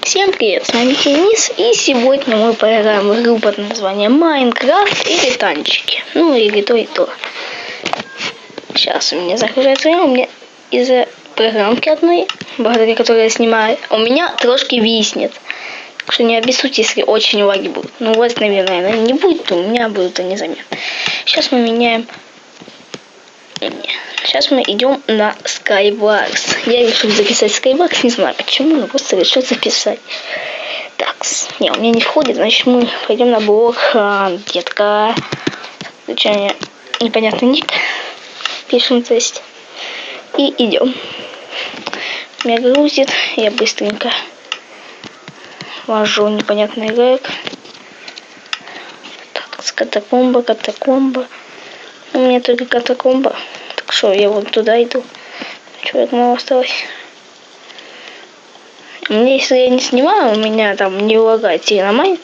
Всем привет, с вами Денис, и сегодня мы поиграем в игру под названием Майнкрафт или танчики. Ну или то и то. Сейчас у меня загружается время, у меня из-за программки одной, благодаря которой я снимаю, у меня трошки виснет. Так что не обессудьте, если очень лаги будут. Ну у вас, наверное, не будет, то у меня будут они заметны. Сейчас мы меняем... Сейчас мы идем на Skywars. Я решил записать Skywars, не знаю почему, но просто решил записать. Так, не, у меня не входит, значит мы пойдем на блок детка. Включаем непонятный ник. Пишем тест. И идем. Меня грузит, я быстренько ввожу непонятный рэг. Так, катакомба. У меня только катакомба. Так что я вот туда иду. Человек мало осталось. Мне, если я не снимаю, у меня там не лагает Динамайт.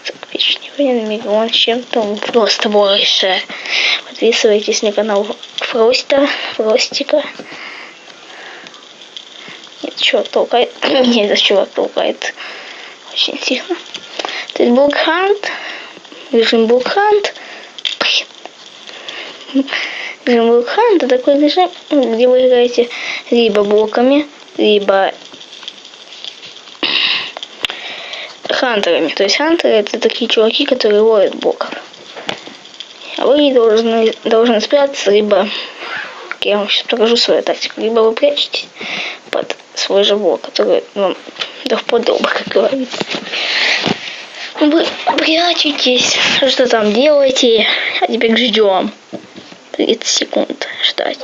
Так, печенье, миллион с чем-то. Он просто больше. Подписывайтесь на канал Фростика. Нет, чувак толкает. Меня этот чувак толкает. Очень сильно. То есть блокхант. Режим блокхант. Режим блокхант — это такой режим, где вы играете либо блоками, либо хантерами. То есть хантеры — это такие чуваки, которые ловят блоков. А вы должны спрятаться, либо, я вам сейчас покажу свою тактику, либо вы прячетесь под свой же блок, который вам до вподоба, как говорится. Вы прячетесь, что там делаете, а теперь ждем 30 секунд ждать.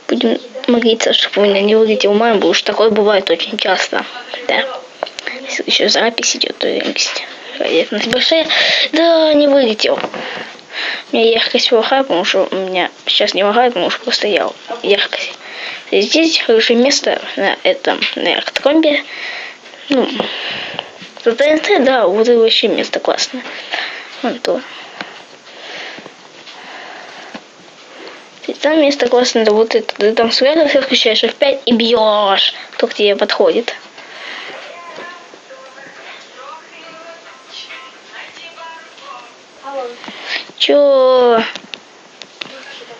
Будем молиться, чтобы у меня не вылетел майн, потому что такое бывает очень часто. Да. Если еще запись идет, то вероятность большая. Да, не вылетел. У меня яркость плохая, потому что у меня сейчас не лагает, потому что просто я яркость. Здесь хорошее место на этом, на катакомбе. Ну, за ТНТ, да, вот это вообще место классное. Вон то. И там место классное, да вот это. Ты там сразу все включаешь F5 и бьешь, кто к тебе подходит. Чё?